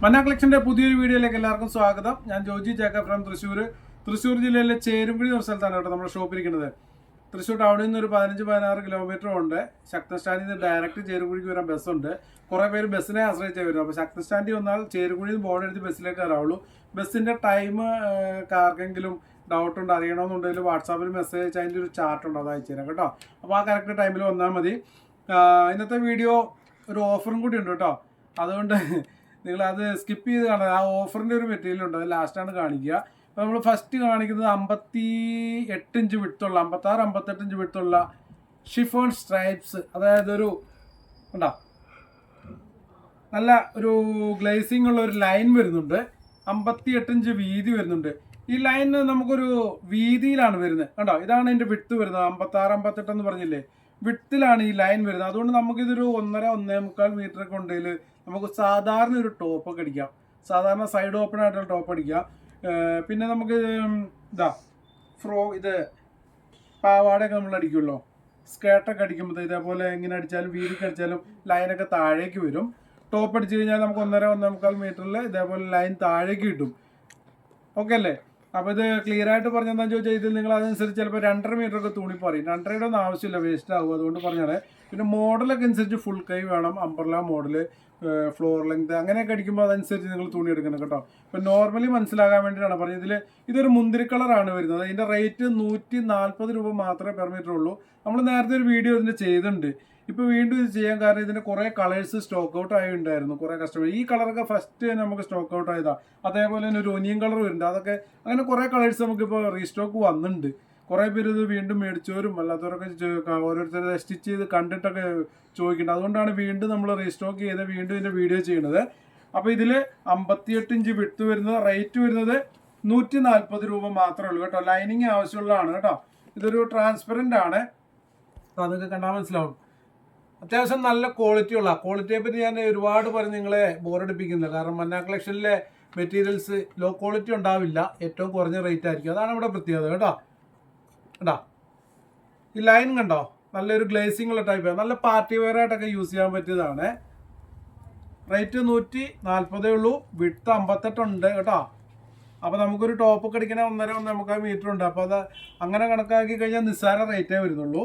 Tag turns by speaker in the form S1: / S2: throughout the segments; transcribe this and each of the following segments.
S1: മന്ന കളക്ഷന്റെ പുതിയൊരു വീഡിയോയിലേക്ക് എല്ലാവർക്കും സ്വാഗതം. ഞാൻ ജോജി ജേക്കബ് ഫ്രം തൃശ്ശൂർ ജില്ലയിലെ ചേരുംകുഴി എന്ന സ്ഥലത്താണ് കേട്ടോ നമ്മുടെ ഷോപ്പ് ഇരിക്കുന്നത്. തൃശ്ശൂർ ടൗണിൽ നിന്ന് ഒരു 15-16 കിലോമീറ്റർ ഉണ്ട്. ശക്തൻ സ്റ്റാൻഡിൽ നിന്ന് ഡയറക്റ്റ് ചേരുംകുഴിക്ക് വരാൻ ബസ്സുണ്ട്. കുറേ പേര് ബസ്സിനെ ആശ്രയിച്ചേ വരും. അപ്പോൾ ശക്തൻ സ്റ്റാൻഡിൽ വന്നാൽ ചേരുംകുഴിയിൽ നിന്ന് ബോർഡ് എഴുതി ബസ്സിലേക്ക് കയറാവുള്ളൂ. ബസ്സിൻ്റെ ടൈം ആർക്കെങ്കിലും ഡൗട്ട് ഉണ്ട് അറിയണമെന്നുണ്ടെങ്കിൽ വാട്സാപ്പിൽ മെസ്സേജ് അയച്ചാൽ അതിൻ്റെ ഒരു ചാർട്ട് ഉണ്ട്, അത് അയച്ചു തരാം കേട്ടോ. അപ്പോൾ ആ കറക്റ്റ് ടൈമിൽ വന്നാൽ മതി. ഇന്നത്തെ വീഡിയോ ഒരു ഓഫറും കൂടി ഉണ്ട് കേട്ടോ. അതുകൊണ്ട് നിങ്ങളത് സ്കിപ്പ് ചെയ്ത് കാണാം. ആ ഓഫറിൻ്റെ ഒരു മെറ്റീരിയൽ ഉണ്ട്, അത് ലാസ്റ്റാണ് കാണിക്കുക. അപ്പോൾ നമ്മൾ ഫസ്റ്റ് കാണിക്കുന്നത് 58 ഇഞ്ച് വിട്ടുള്ള 56-58 ഇഞ്ച് വിട്ടുള്ള ഷിഫോൺ സ്ട്രൈപ്സ്, അതായത് ഒരു ഉണ്ടോ നല്ല ഒരു ഗ്ലേസിംഗ് ഉള്ള ഒരു ലൈൻ വരുന്നുണ്ട്. 58 ഇഞ്ച് വീതി വരുന്നുണ്ട്. ഈ ലൈന് നമുക്കൊരു വീതിയിലാണ് വരുന്നത് കണ്ടോ. ഇതാണ് ഇതിൻ്റെ വിട്ട് വരുന്നത്. 56-58 എന്ന് പറഞ്ഞില്ലേ, വിട്ടിലാണ് ഈ ലൈൻ വരുന്നത്. അതുകൊണ്ട് നമുക്കിതൊരു 1.5-1.25 മീറ്റർ ഒക്കെ ഉണ്ടെങ്കിൽ നമുക്ക് സാധാരണ ഒരു ടോപ്പൊക്കെ അടിക്കാം. സാധാരണ സൈഡ് ഓപ്പൺ ആയിട്ടുള്ള ടോപ്പ് അടിക്കാം. പിന്നെ നമുക്ക് ഇത് പാവാടയൊക്കെ നമ്മൾ അടിക്കുമല്ലോ, സ്കേർട്ടൊക്കെ അടിക്കുമ്പോൾ ഇതേപോലെ എങ്ങനെ അടിച്ചാലും വീതിക്ക് അടിച്ചാലും ലൈനൊക്കെ താഴേക്ക് വരും. ടോപ്പ് അടിച്ചു കഴിഞ്ഞാൽ നമുക്ക് 1.5-1.25 മീറ്ററിൽ ഇതേപോലെ ലൈൻ താഴേക്ക് കിട്ടും. ഓക്കെ അല്ലേ? അപ്പോൾ ഇത് ക്ലിയർ ആയിട്ട് പറഞ്ഞെന്താണെന്ന് ചോദിച്ചാൽ ഇതിൽ നിങ്ങൾ അതനുസരിച്ച് ചിലപ്പോൾ 2.5 മീറ്റർ ഒക്കെ തുണി പറയും. 2.5 ഒന്നും ആവശ്യമില്ല, വേസ്റ്റ് ആകും. അതുകൊണ്ട് പറഞ്ഞാൽ പിന്നെ മോഡലൊക്കെ അനുസരിച്ച് ഫുൾ കൈ വേണം, അംബ്രല മോഡൽ, ഫ്ലോർ ലെങ്ത് അങ്ങനെയൊക്കെ അടിക്കുമ്പോൾ അതനുസരിച്ച് നിങ്ങൾ തുണി എടുക്കണം കേട്ടോ. ഇപ്പം നോർമലി മനസ്സിലാകാൻ വേണ്ടിയിട്ടാണ് പറഞ്ഞത്. ഇതൊരു മുന്തിരി കളറാണ് വരുന്നത്. അതിൻ്റെ റേറ്റ് 140 രൂപ മാത്രമേ പെർ മീറ്റർ ഉള്ളൂ. നമ്മൾ നേരത്തെ ഒരു വീഡിയോ ഇതിൻ്റെ ചെയ്തിട്ടുണ്ട്. ഇപ്പോൾ വീണ്ടും ഇത് ചെയ്യാൻ കാരണം ഇതിൻ്റെ കുറേ കളേഴ്സ് സ്റ്റോക്ക് ഔട്ട് ആയി ഉണ്ടായിരുന്നു. കുറേ കസ്റ്റമർ ഈ കളറൊക്കെ ഫസ്റ്റ് തന്നെ നമുക്ക് സ്റ്റോക്ക് ഔട്ട് ആയതാണ്. അതേപോലെ തന്നെ ഒരു ഒനിയൻ കളർ വരുന്നുണ്ട്. അതൊക്കെ അങ്ങനെ കുറേ കളേഴ്സ് നമുക്കിപ്പോൾ റീസ്റ്റോക്ക് വന്നിട്ടുണ്ട്. കുറേ പേര് ഇത് വീണ്ടും മേടിച്ചവരും അല്ലാത്തവരൊക്കെ ഓരോരുത്തർ സ്റ്റിച്ച് ചെയ്ത് കണ്ടിട്ടൊക്കെ ചോദിക്കുന്നുണ്ട്. അതുകൊണ്ടാണ് വീണ്ടും നമ്മൾ റീസ്റ്റോക്ക് ചെയ്ത് വീണ്ടും ഇതിൻ്റെ വീഡിയോ ചെയ്യുന്നത്. അപ്പോൾ ഇതിൽ 58 ഇഞ്ച് വിട്ട് വരുന്നത്, റേറ്റ് വരുന്നത് 140 രൂപ മാത്രമേ ഉള്ളൂ കേട്ടോ. ലൈനിങ് ആവശ്യമുള്ളതാണ് കേട്ടോ. ഇതൊരു ട്രാൻസ്പെറൻ്റ് ആണ്, അതൊക്കെ കണ്ടാൽ മനസ്സിലാവും. അത്യാവശ്യം നല്ല ക്വാളിറ്റിയെ പറ്റി ഞാൻ ഒരുപാട് പറഞ്ഞ് നിങ്ങളെ ബോറടിപ്പിക്കുന്നില്ല. കാരണം മന്ന കളക്ഷനിലെ മെറ്റീരിയൽസ് ലോ ക്വാളിറ്റി ഉണ്ടാവില്ല, ഏറ്റവും കുറഞ്ഞ റേറ്റ് ആയിരിക്കും. അതാണ് ഇവിടെ പ്രത്യേകത കേട്ടോ. കേട്ടോ ഈ ലൈൻ കണ്ടോ, നല്ലൊരു ഗ്ലേസിംഗ് ഉള്ള ടൈപ്പാണ്. നല്ല പാർട്ടി വെയർ ആയിട്ടൊക്കെ യൂസ് ചെയ്യാൻ പറ്റിയതാണ്. റേറ്റ് 140 ഉള്ളൂ. വിട്ട് 58 ഉണ്ട് കേട്ടോ. അപ്പോൾ നമുക്കൊരു ടോപ്പൊക്കെ അടിക്കണ 1.5-1.25 മീറ്റർ ഉണ്ട്. അപ്പോൾ അത് അങ്ങനെ കണക്കാക്കി കഴിഞ്ഞാൽ നിസ്സാര റേറ്റേ വരുന്നുള്ളൂ.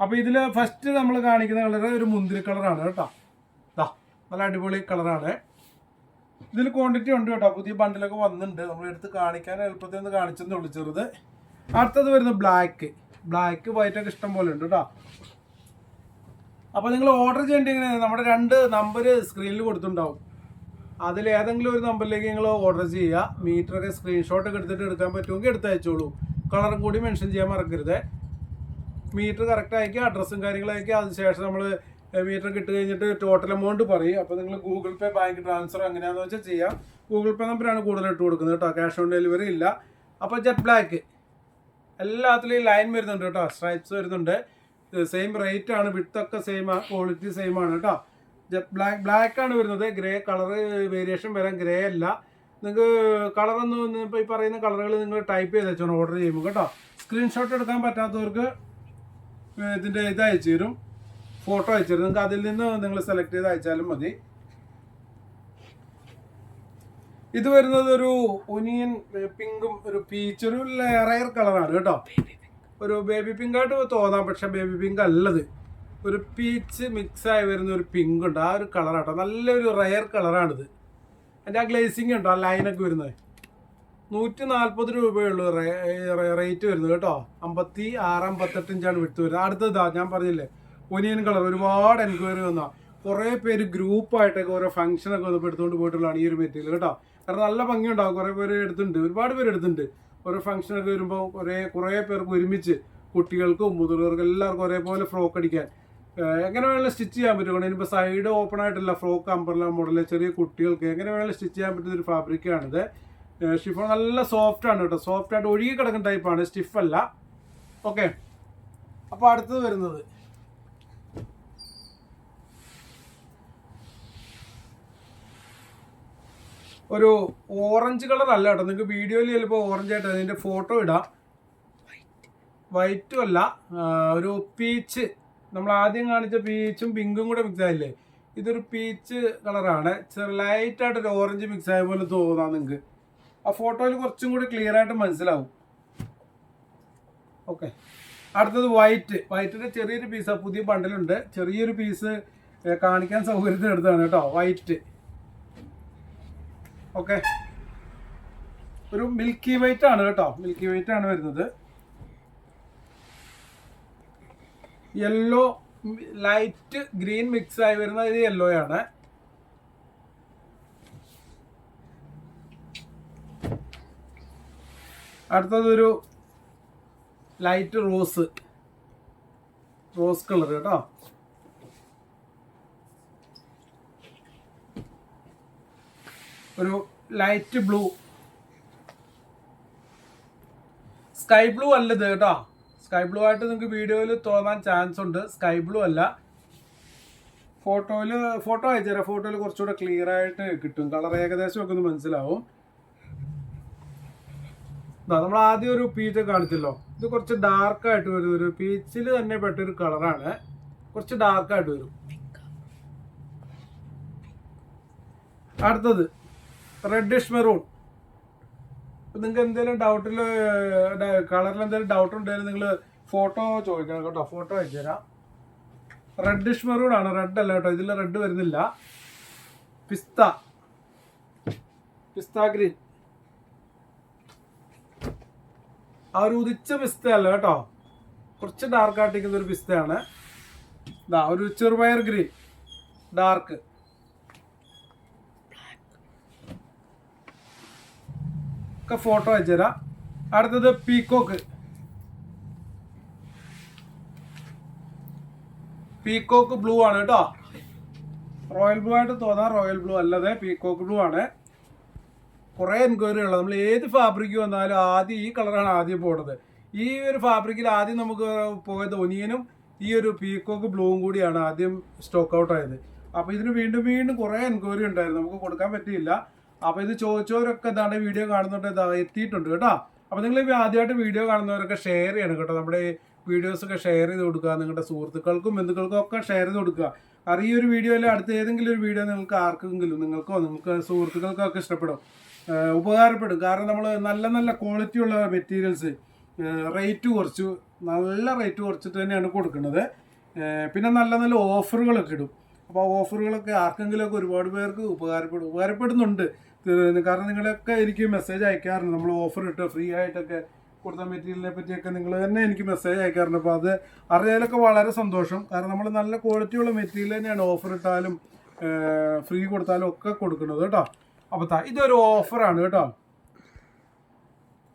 S1: അപ്പോൾ ഇതിൽ ഫസ്റ്റ് നമ്മൾ കാണിക്കുന്ന കളർ ഒരു മുന്തിരി കളറാണ് കേട്ടോ. നല്ല അടിപൊളി കളറാണ്. ഇതിൽ ക്വാണ്ടിറ്റി ഉണ്ട് കേട്ടോ. പുതിയ ബണ്ടിലൊക്കെ വന്നിട്ടുണ്ട്. നമ്മൾ എടുത്ത് കാണിക്കാൻ എളുപ്പത്തിൽ ഒന്ന് കാണിച്ചെന്നേ ഉള്ളൂ ചെറുത്. അടുത്തത് വരുന്നത് ബ്ലാക്ക് വൈറ്റൊക്കെ ഇഷ്ടം പോലെ ഉണ്ട് കേട്ടോ. അപ്പോൾ നിങ്ങൾ ഓർഡർ ചെയ്യേണ്ടത് നമ്മുടെ 2 നമ്പർ സ്ക്രീനിൽ കൊടുത്തിട്ടുണ്ടാവും. അതിൽ ഏതെങ്കിലും ഒരു നമ്പറിലേക്ക് നിങ്ങൾ ഓർഡർ ചെയ്യുക. മീറ്ററൊക്കെ സ്ക്രീൻഷോട്ടൊക്കെ എടുക്കാൻ പറ്റുമെങ്കിൽ എടുത്ത് അയച്ചോളൂ. കളറും കൂടി മെൻഷൻ ചെയ്യാൻ മറക്കരുത്. മീറ്റർ കറക്റ്റ് അയക്കുക, അഡ്രസ്സും കാര്യങ്ങളും അയക്കുക. അതിനുശേഷം നമ്മൾ മീറ്റർ കിട്ടി കഴിഞ്ഞിട്ട് ടോട്ടൽ എമൗണ്ട് പറയും. അപ്പോൾ നിങ്ങൾ ഗൂഗിൾ പേ, ബാങ്ക് ട്രാൻസ്ഫർ എങ്ങനെയാണെന്ന് വെച്ചാൽ ചെയ്യാം. ഗൂഗിൾ പേ നമ്പറാണ് കൂടുതൽ ഇട്ട് കൊടുക്കുന്നത് കേട്ടോ. ക്യാഷ് ഓൺ ഡെലിവറി ഇല്ല. അപ്പോൾ ജെറ്റ് ബ്ലാക്ക് എല്ലാത്തിലും ലൈൻ വരുന്നുണ്ട് കേട്ടോ, സ്ട്രൈപ്സ് വരുന്നുണ്ട്. സെയിം റേറ്റ് ആണ്, വിത്തൊക്കെ സെയിം, ക്വാളിറ്റി സെയിം ആണ് കേട്ടോ. ജെറ്റ് ബ്ലാക്ക് ആണ് വരുന്നത്. ഗ്രേ കളർ വേരിയേഷൻ വരാൻ, ഗ്രേ അല്ല. നിങ്ങൾക്ക് കളറൊന്നും ഇപ്പോൾ ഈ പറയുന്ന കളറുകൾ നിങ്ങൾ ടൈപ്പ് ചെയ്ത് വെച്ചോണം ഓർഡർ ചെയ്യുമ്പോൾ കേട്ടോ. സ്ക്രീൻഷോട്ട് എടുക്കാൻ പറ്റാത്തവർക്ക് ഇതിൻ്റെ ഇത് അയച്ചു തരും, ഫോട്ടോ അയച്ചു തരും. നിങ്ങൾക്ക് അതിൽ നിന്ന് നിങ്ങൾ സെലക്ട് ചെയ്ത് അയച്ചാലും മതി. ഇത് വരുന്നത് ഒരു ഒനിയൻ പിങ്കും ഒരു പീച്ച്, ഒരു റയർ കളറാണ് കേട്ടോ. ഒരു ബേബി പിങ്ക് ആയിട്ട് തോന്നാം, പക്ഷെ ബേബി പിങ്ക് അല്ലത്. ഒരു പീച്ച് മിക്സായി വരുന്ന ഒരു പിങ്ക് ഉണ്ട്, ആ ഒരു കളറാട്ടോ. നല്ലൊരു റയർ കളറാണിത്. അതിൻ്റെ ആ ഗ്ലേസിങ് ഉണ്ടോ, ആ ലൈനൊക്കെ വരുന്നത്. 140 രൂപയുള്ളൂ റേറ്റ് വരുന്നത് കേട്ടോ. 56-58 ഇഞ്ചാണ് വിട്ട് വരുന്നത്. അടുത്തതാ ഞാൻ പറഞ്ഞില്ലേ ഒനിയൻ കളർ. ഒരുപാട് എൻക്വയറി വന്നാൽ കുറേ പേര് ഗ്രൂപ്പായിട്ടൊക്കെ ഓരോ ഫംഗ്ഷനൊക്കെ വന്നപ്പോൾ എടുത്തുകൊണ്ട് പോയിട്ടുള്ളതാണ് ഈ ഒരു മെറ്റീരിയൽ കേട്ടോ. കാരണം നല്ല ഭംഗിയുണ്ടാവും. കുറേ പേര് എടുത്തിട്ടുണ്ട്, ഒരുപാട് പേര് എടുത്തിട്ടുണ്ട്. ഓരോ ഫംഗ്ഷനൊക്കെ വരുമ്പോൾ കുറേ പേർക്ക് ഒരുമിച്ച്, കുട്ടികൾക്കും മുതിർന്നവർക്കും എല്ലാവർക്കും ഒരേപോലെ ഫ്രോക്ക് അടിക്കാൻ എങ്ങനെ വേണമെങ്കിലും സ്റ്റിച്ച് ചെയ്യാൻ പറ്റും. ഇനിയിപ്പോൾ സൈഡ് ഓപ്പൺ ആയിട്ടില്ല, ഫ്രോക്ക് അംബ്രല മോഡൽ, ചെറിയ കുട്ടികൾക്ക് എങ്ങനെ വേണമെങ്കിലും സ്റ്റിച്ച് ചെയ്യാൻ പറ്റുന്ന ഒരു ഫാബ്രിക്കാണിത്. ഷിഫോൺ നല്ല സോഫ്റ്റ് ആണ് കേട്ടോ. സോഫ്റ്റ് ആയിട്ട് ഒഴുകി കിടക്കുന്ന ടൈപ്പാണ്, സ്റ്റിഫല്ല. ഓക്കെ, അപ്പോൾ അടുത്തത് വരുന്നത് ഒരു ഓറഞ്ച് കളർ അല്ല കേട്ടോ. നിങ്ങൾക്ക് വീഡിയോയിൽ ചിലപ്പോൾ ഓറഞ്ച് ആയിട്ട് അതിൻ്റെ ഫോട്ടോ ഇടാം. വൈറ്റും അല്ല, ഒരു പീച്ച്, നമ്മൾ ആദ്യം കാണിച്ച പീച്ചും പിങ്കും കൂടെ മിക്സ് ആയില്ലേ, ഇതൊരു പീച്ച് കളറാണ്, ലൈറ്റായിട്ടൊരു ഓറഞ്ച് മിക്സ് ആയ പോലെ തോന്നാം നിങ്ങൾക്ക്. ആ ഫോട്ടോയിൽ കുറച്ചും കൂടി ക്ലിയർ ആയിട്ട് മനസ്സിലാവും. ഓക്കെ, അടുത്തത് വൈറ്റിൻ്റെ ചെറിയൊരു പീസാണ്, പുതിയ ബണ്ടിലുണ്ട്, ചെറിയൊരു പീസ് കാണിക്കാൻ സൗകര്യത്തിന് എടുത്താണ് കേട്ടോ. വൈറ്റ് ഓക്കെ, ഒരു മിൽക്കി വൈറ്റ് ആണ് കേട്ടോ, മിൽക്കി വൈറ്റ് ആണ് വരുന്നത്. യെല്ലോ ലൈറ്റ് ഗ്രീൻ മിക്സ് ആയി വരുന്നത് ഇത് യെല്ലോ ആണ്. അടുത്തതൊരു ലൈറ്റ് റോസ് കളർ കേട്ടോ. ഒരു ലൈറ്റ് ബ്ലൂ, സ്കൈ ബ്ലൂ അല്ലത് കേട്ടോ. സ്കൈ ബ്ലൂ ആയിട്ട് നിങ്ങൾക്ക് വീഡിയോയിൽ തോന്നാൻ ചാൻസ് ഉണ്ട്, സ്കൈ ബ്ലൂ അല്ല. ഫോട്ടോ അയച്ചുതരാം, ഫോട്ടോയിൽ കുറച്ചുകൂടെ ക്ലിയർ ആയിട്ട് കിട്ടും, കളർ ഏകദേശം ഒക്കെ ഒന്ന് മനസ്സിലാവും. നമ്മൾ ആദ്യം ഒരു പീച്ച് കാണിച്ചല്ലോ, ഇത് കുറച്ച് ഡാർക്കായിട്ട് വരും, ഒരു പീച്ചിൽ തന്നെ പെട്ടൊരു കളറാണ്, കുറച്ച് ഡാർക്കായിട്ട് വരും. അടുത്തത് റെഡിഷ് മെറൂൺ. നിങ്ങൾക്ക് എന്തെങ്കിലും ഡൗട്ടിൽ കളറിൽ എന്തെങ്കിലും ഡൗട്ട് ഉണ്ടെങ്കിൽ നിങ്ങൾ ഫോട്ടോ ചോദിക്കണം കേട്ടോ, ഫോട്ടോ അയച്ചു തരാം. റെഡിഷ് മെറൂൺ ആണ്, റെഡ് അല്ല കേട്ടോ, ഇതിൽ റെഡ് വരുന്നില്ല. പിസ്ത ഗ്രീൻ, ആ ഒരു ഉദിച്ച പിസ്തയല്ല കേട്ടോ, കുറച്ച് ഡാർക്ക് ആയിട്ടിരിക്കുന്ന ഒരു പിസ്തയാണ്. ഒരു ചെറുപയർ ഗ്രീൻ ഡാർക്ക്. ഒക്കെ ഫോട്ടോ അയച്ചുതരാം. അടുത്തത് പീക്കോക്ക് ബ്ലൂ ആണ് കേട്ടോ. റോയൽ ബ്ലൂ ആയിട്ട് തോന്നാം, റോയൽ ബ്ലൂ അല്ലാതെ പീക്കോക്ക് ബ്ലൂ ആണ്. കുറേ എൻക്വയറി ഉള്ളത്, നമ്മൾ ഏത് ഫാബ്രിക് വന്നാലും ആദ്യം ഈ കളറാണ് ആദ്യം പോകുന്നത്. ഈ ഒരു ഫാബ്രിക്കിൽ ആദ്യം നമുക്ക് പോയത് ഒനിയനും ഈ ഒരു പീക്കോക്ക് ബ്ലൂവും കൂടിയാണ് ആദ്യം സ്റ്റോക്ക് ഔട്ട് ആയത്. അപ്പോൾ ഇതിന് വീണ്ടും കുറേ എൻക്വയറി ഉണ്ടായിരുന്നു, നമുക്ക് കൊടുക്കാൻ പറ്റിയില്ല. അപ്പോൾ ഇത് ചോദിച്ചവരൊക്കെ ഇതാണ്ട് വീഡിയോ കാണുന്നുണ്ട്, എത്തിയിട്ടുണ്ട് കേട്ടോ. അപ്പോൾ നിങ്ങൾ ആദ്യമായിട്ട് വീഡിയോ കാണുന്നവരൊക്കെ ഷെയർ ചെയ്യണം കേട്ടോ, നമ്മുടെ വീഡിയോസൊക്കെ ഷെയർ ചെയ്ത് കൊടുക്കുക, നിങ്ങളുടെ സുഹൃത്തുക്കൾക്കും ബന്ധുക്കൾക്കും ഒക്കെ ഷെയർ ചെയ്ത് കൊടുക്കുക. കാരണം ഈ ഒരു വീഡിയോയിൽ അടുത്ത ഏതെങ്കിലും ഒരു വീഡിയോ നിങ്ങൾക്ക് ആർക്കെങ്കിലും നിങ്ങൾക്ക് സുഹൃത്തുക്കൾക്കൊക്കെ ഇഷ്ടപ്പെടും, ഉപകാരപ്പെടും. കാരണം നമ്മൾ നല്ല ക്വാളിറ്റിയുള്ള മെറ്റീരിയൽസ് റേറ്റ് കുറച്ചിട്ട് തന്നെയാണ് കൊടുക്കുന്നത്. പിന്നെ നല്ല ഓഫറുകളൊക്കെ ഇടും. അപ്പോൾ ആ ഓഫറുകളൊക്കെ ആർക്കെങ്കിലുമൊക്കെ ഒരുപാട് പേർക്ക് ഉപകാരപ്പെടുന്നുണ്ട്. കാരണം നിങ്ങളൊക്കെ എനിക്ക് മെസ്സേജ് അയക്കാറുണ്ട്, നമ്മൾ ഓഫർ ഇട്ട് ഫ്രീ ആയിട്ടൊക്കെ കൊടുത്ത മെറ്റീരിയലിനെ പറ്റിയൊക്കെ നിങ്ങൾ തന്നെ എനിക്ക് മെസ്സേജ് അയക്കാറുണ്ട്. അപ്പോൾ അത് അറിയാലൊക്കെ വളരെ സന്തോഷം. കാരണം നമ്മൾ നല്ല ക്വാളിറ്റിയുള്ള മെറ്റീരിയൽ തന്നെയാണ് ഓഫർ ഇട്ടാലും ഫ്രീ കൊടുത്താലും ഒക്കെ കൊടുക്കുന്നത് കേട്ടോ. അപ്പോൾ ഇതൊരു ഓഫറാണ് കേട്ടോ.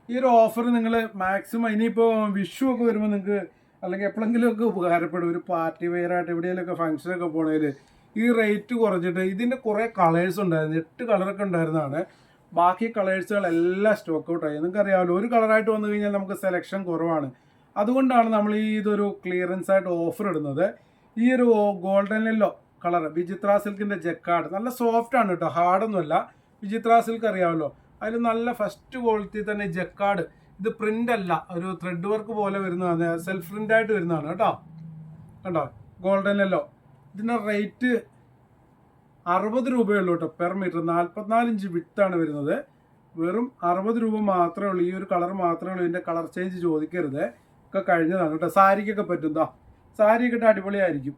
S1: ഈ ഒരു ഓഫർ നിങ്ങൾ മാക്സിമം ഇനിയിപ്പോൾ വിഷു ഒക്കെ വരുമ്പോൾ നിങ്ങൾക്ക് അല്ലെങ്കിൽ എപ്പോഴെങ്കിലുമൊക്കെ ഉപകാരപ്പെടും. ഒരു പാർട്ടി വെയറായിട്ട് എവിടെയെങ്കിലുമൊക്കെ ഫംഗ്ഷനൊക്കെ പോണേൽ ഈ റേറ്റ് കുറച്ചിട്ട് ഇതിൻ്റെ കുറേ കളേഴ്സ് ഉണ്ടായിരുന്നു, 8 കളറൊക്കെ ഉണ്ടായിരുന്നതാണ്. ബാക്കി കളേഴ്സുകളെല്ലാം സ്റ്റോക്ക് ഔട്ടായി. നിങ്ങൾക്കറിയാമല്ലോ, ഒരു കളറായിട്ട് വന്നു കഴിഞ്ഞാൽ നമുക്ക് സെലക്ഷൻ കുറവാണ്. അതുകൊണ്ടാണ് നമ്മൾ ഇതൊരു ക്ലിയറൻസ് ആയിട്ട് ഓഫർ ഇടുന്നത്. ഈ ഒരു ഗോൾഡൻ യെല്ലോ കളർ വിചിത്ര സിൽക്കിൻ്റെ ജക്കാർഡ് നല്ല സോഫ്റ്റ് ആണ് കേട്ടോ, ഹാർഡൊന്നുമല്ല. വിചിത്ര സിൽക്ക് അറിയാമല്ലോ, അതിൽ നല്ല ഫസ്റ്റ് ക്വാളിറ്റി തന്നെ ജക്കാർഡ്. ഇത് പ്രിൻ്റ് അല്ല, ഒരു ത്രെഡ് വർക്ക് പോലെ വരുന്നതാണ്, സെൽഫ് പ്രിൻ്റ് ആയിട്ട് വരുന്നതാണ് കേട്ടോ. കണ്ടോ, ഗോൾഡൻ യെല്ലോ. ഇതിൻ്റെ റേറ്റ് 60 രൂപയുള്ളൂ കേട്ടോ പെർ മീറ്റർ. 44 ഇഞ്ച് വിട്ടാണ് വരുന്നത്. വെറും 60 രൂപ മാത്രമേ ഉള്ളൂ. ഈ ഒരു കളർ മാത്രമേ ഉള്ളൂ. ഇതിൻ്റെ കളർ ചേഞ്ച് ചോദിക്കരുത്, ഒക്കെ കഴിഞ്ഞതാണ് കേട്ടോ. സാരിക്കൊക്കെ പറ്റും, സാരിയൊക്കെ ഇട്ട് അടിപൊളിയായിരിക്കും.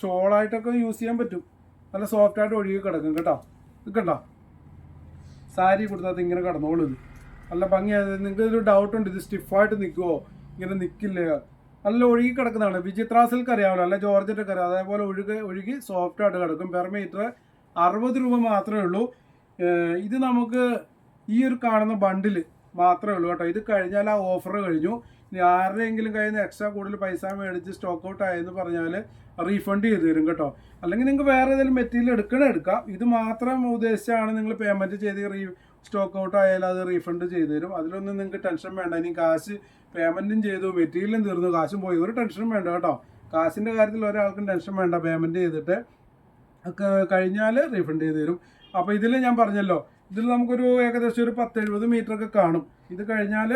S1: ഷോളായിട്ടൊക്കെ യൂസ് ചെയ്യാൻ പറ്റും, നല്ല സോഫ്റ്റായിട്ട് ഒഴുകി കിടക്കും കേട്ടോ. നിൽക്കണ്ടോ, സാരി കൊടുത്താൽ ഇങ്ങനെ കിടന്നോളൂ. ഇത് നല്ല ഭംഗിയായത്. നിങ്ങൾക്ക് ഒരു ഡൗട്ടുണ്ട്, ഇത് സ്റ്റിഫായിട്ട് നിൽക്കുമോ, ഇങ്ങനെ നിൽക്കില്ലേ? നല്ല ഒഴുകി കിടക്കുന്നതാണ്. വിചിത്ര സിൽക്ക് അറിയാമല്ലോ, അല്ല ജോർജറ്റൊക്കെ അറിയാം, അതേപോലെ ഒഴുകി സോഫ്റ്റായിട്ട് കിടക്കും. പെർ മീറ്റർ 60 രൂപ മാത്രമേ ഉള്ളൂ. ഇത് നമുക്ക് ഈ ഒരു കാണുന്ന ബണ്ടിൽ മാത്രമേ ഉള്ളൂ കേട്ടോ. ഇത് കഴിഞ്ഞാൽ ആ ഓഫർ കഴിഞ്ഞു. ഇനി ആരുടെയെങ്കിലും കയ്യിൽ നിന്ന് എക്സ്ട്രാ കൂടുതൽ പൈസ മേടിച്ച് സ്റ്റോക്ക് ഔട്ട് ആയെന്ന് പറഞ്ഞാൽ റീഫണ്ട് ചെയ്ത് തരും കേട്ടോ. അല്ലെങ്കിൽ നിങ്ങൾക്ക് വേറെ ഏതെങ്കിലും മെറ്റീരിയൽ എടുക്കാം. ഇത് മാത്രം ഉദ്ദേശിച്ചാണ് നിങ്ങൾ പേയ്മെൻറ്റ് ചെയ്ത് സ്റ്റോക്ക് ഔട്ട് ആയാലും അത് റീഫണ്ട് ചെയ്ത് തരും. അതിലൊന്നും നിങ്ങൾക്ക് ടെൻഷൻ വേണ്ട. ഇനി കാശ് പേയ്മെൻറ്റും ചെയ്തു, മെറ്റീരിയലും തീർന്നു, കാശും പോയി, ഒരു ടെൻഷനും വേണ്ട കേട്ടോ. കാശിൻ്റെ കാര്യത്തിൽ ഒരാൾക്കും ടെൻഷൻ വേണ്ട. പേയ്മെൻറ്റ് ചെയ്തിട്ട് ഒക്കെ കഴിഞ്ഞാൽ റീഫണ്ട് ചെയ്ത് തരും. അപ്പോൾ ഇതിൽ ഞാൻ പറഞ്ഞല്ലോ, ഇതിൽ നമുക്കൊരു ഏകദേശം ഒരു 10-70 മീറ്ററൊക്കെ കാണും. ഇത് കഴിഞ്ഞാൽ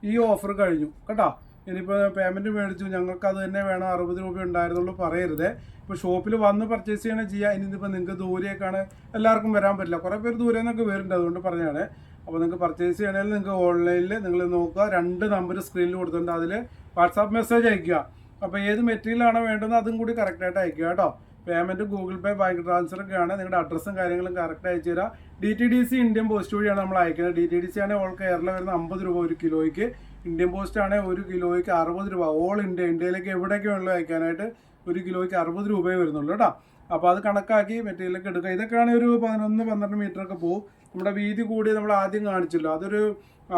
S1: ഈ ഓഫർ കഴിഞ്ഞു കേട്ടോ. ഇനിയിപ്പോൾ പേയ്മെൻറ്റ് മേടിച്ചു ഞങ്ങൾക്ക് അത് തന്നെ വേണം 60 രൂപ ഉണ്ടായിരുന്നുള്ളൂ പറയരുത്. ഇപ്പോൾ ഷോപ്പിൽ വന്ന് പർച്ചേസ് ചെയ്യണേ ചെയ്യാം. ഇനിയിപ്പോൾ നിങ്ങൾക്ക് ദൂരെയൊക്കെയാണ് എല്ലാവർക്കും വരാൻ പറ്റില്ല, കുറേ പേര് ദൂരെ നിന്നൊക്കെ വരുന്നുണ്ട്, അതുകൊണ്ട് പറഞ്ഞാണ്. അപ്പോൾ നിങ്ങൾക്ക് പർച്ചേസ് ചെയ്യണമെങ്കിൽ നിങ്ങൾക്ക് ഓൺലൈനിൽ നിങ്ങൾ നോക്കുക, 2 നമ്പർ സ്ക്രീനിൽ കൊടുത്തിട്ടുണ്ട്, അതിൽ വാട്സാപ്പ് മെസ്സേജ് അയക്കുക. അപ്പോൾ ഏത് മെറ്റീരിയലാണോ വേണ്ടത് അതും കൂടി കറക്റ്റായിട്ട് അയക്കുക കേട്ടോ. പേയ്മെൻറ്റ് ഗൂഗിൾ പേ, ബാങ്ക് ട്രാൻസ്ഫർ ഒക്കെയാണ്. നിങ്ങളുടെ അഡ്രസ്സും കാര്യങ്ങളും കറക്റ്റ് അയച്ചു തരാം. DTDC ഇന്ത്യൻ പോസ്റ്റ് വഴിയാണ് നമ്മൾ അയക്കുന്നത്. DTDC ആണ് ഓൾ കേരള വരുന്ന 50 രൂപ 1 കിലോയ്ക്ക്. ഇന്ത്യൻ പോസ്റ്റ് ആണ് 1 കിലോയ്ക്ക് 60 രൂപ. ഓൾ ഇന്ത്യയിലേക്ക് എവിടേക്ക് വേണമെങ്കിലും അയക്കാനായിട്ട് 1 കിലോയ്ക്ക് 60 രൂപയെ വരുന്നുള്ളൂ കേട്ടോ. അപ്പോൾ അത് കണക്കാക്കി മെറ്റീരിയലൊക്കെ എടുക്കുക. ഇതൊക്കെയാണ് ഒരു 11-12 മീറ്ററൊക്കെ പോകും. നമ്മുടെ വീതി കൂടി നമ്മൾ ആദ്യം കാണിച്ചല്ലോ, അതൊരു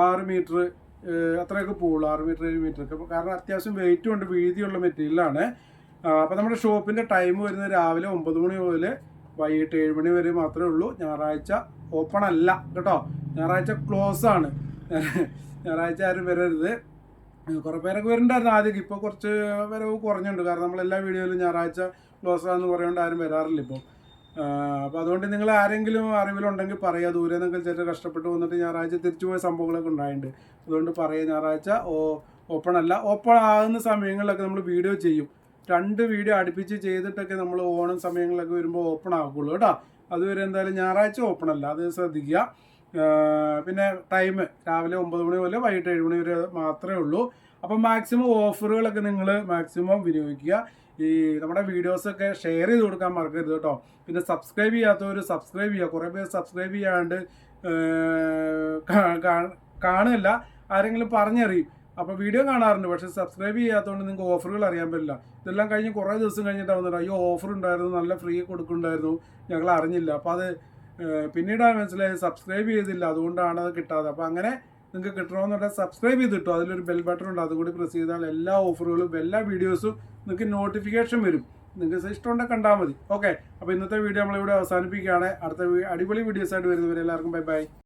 S1: 6 മീറ്റർ അത്രയൊക്കെ പോവുള്ളൂ, 6 മീറ്റർ 7 മീറ്ററൊക്കെ. കാരണം അത്യാവശ്യം വെയിറ്റും ഉണ്ട്, വീതിയുള്ള മെറ്റീരിയലാണ്. അപ്പോൾ നമ്മുടെ ഷോപ്പിൻ്റെ ടൈം വരുന്നത് രാവിലെ 9 മണി മുതൽ വൈകിട്ട് 7 മണി വരെ മാത്രമേ ഉള്ളൂ. ഞായറാഴ്ച ഓപ്പൺ അല്ല കേട്ടോ, ഞായറാഴ്ച ക്ലോസ് ആണ്. ഞായറാഴ്ച ആരും വരരുത്. കുറേ പേരൊക്കെ വരുന്നുണ്ടായിരുന്നു ആദ്യം, ഇപ്പോൾ കുറച്ച് വരവ് കുറഞ്ഞുണ്ട്. കാരണം നമ്മളെല്ലാ വീഡിയോയിലും ഞായറാഴ്ച ക്ലോസ് ആണെന്ന് പറയുകൊണ്ട് ആരും വരാറില്ല ഇപ്പോൾ. അപ്പോൾ അതുകൊണ്ട് നിങ്ങൾ ആരെങ്കിലും അറിവിലുണ്ടെങ്കിൽ പറയുക. ദൂരെ നിങ്ങൾ ചില കഷ്ടപ്പെട്ട് വന്നിട്ട് ഞായറാഴ്ച തിരിച്ചു പോയ സംഭവങ്ങളൊക്കെ ഉണ്ടായിട്ടുണ്ട്. അതുകൊണ്ട് പറയുക ഞായറാഴ്ച ഓപ്പൺ അല്ല. ഓപ്പൺ ആകുന്ന സമയങ്ങളിലൊക്കെ നമ്മൾ വീഡിയോ ചെയ്യും. 2 വീഡിയോ അടുപ്പിച്ച് ചെയ്തിട്ടൊക്കെ നമ്മൾ ഓണം സമയങ്ങളിലൊക്കെ വരുമ്പോൾ ഓപ്പൺ ആക്കുള്ളൂ കേട്ടോ. അതുവരെ എന്തായാലും ഞായറാഴ്ച ഓപ്പൺ അല്ല, അത് ശ്രദ്ധിക്കുക. പിന്നെ ടൈം രാവിലെ 9 മണി മുതൽ വൈകിട്ട് 7 മണി വരെ മാത്രമേ ഉള്ളൂ. അപ്പം മാക്സിമം ഓഫറുകളൊക്കെ നിങ്ങൾ മാക്സിമം വിനിയോഗിക്കുക. ഈ നമ്മുടെ വീഡിയോസൊക്കെ ഷെയർ ചെയ്ത് കൊടുക്കാൻ മറക്കരുത് കേട്ടോ. പിന്നെ സബ്സ്ക്രൈബ് ചെയ്യാത്തവർ സബ്സ്ക്രൈബ് ചെയ്യുക. കുറേ പേര് സബ്സ്ക്രൈബ് ചെയ്യാണ്ട് കാണില്ല, ആരെങ്കിലും പറഞ്ഞറിയും. അപ്പോൾ വീഡിയോ കാണാറുണ്ട്, പക്ഷേ സബ്സ്ക്രൈബ് ചെയ്യാത്തതുകൊണ്ട് നിങ്ങൾക്ക് ഓഫറുകൾ അറിയാൻ പറ്റില്ല. ഇതെല്ലാം കഴിഞ്ഞ് കുറേ ദിവസം കഴിഞ്ഞിട്ട് വന്നിട്ട് അയ്യോ ഓഫർ ഉണ്ടായിരുന്നു, നല്ല ഫ്രീ കൊടുക്കുന്നുണ്ടായിരുന്നു, ഞങ്ങൾ അറിഞ്ഞില്ല. അപ്പോൾ അത് പിന്നീടാണ് മനസ്സിലായത് സബ്സ്ക്രൈബ് ചെയ്തില്ല, അതുകൊണ്ടാണ് അത് കിട്ടാതെ. അപ്പോൾ അങ്ങനെ നിങ്ങൾക്ക് കിട്ടണമെന്നുണ്ടെങ്കിൽ സബ്സ്ക്രൈബ് ചെയ്ത് കിട്ടും. അതിലൊരു ബെൽ ബട്ടൺ ഉണ്ട്, അതുകൂടി പ്രസ് ചെയ്താൽ എല്ലാ ഓഫറുകളും എല്ലാ വീഡിയോസും നിങ്ങൾക്ക് നോട്ടിഫിക്കേഷൻ വരും. നിങ്ങൾക്ക് ഇഷ്ടമുണ്ടെങ്കിൽ കണ്ടാൽ മതി. ഓക്കെ, അപ്പോൾ ഇന്നത്തെ വീഡിയോ നമ്മളിവിടെ അവസാനിപ്പിക്കുകയാണ്. അടുത്ത അടിപൊളി വീഡിയോസായിട്ട് വരുന്നവരെ എല്ലാവർക്കും ബൈ ബൈ.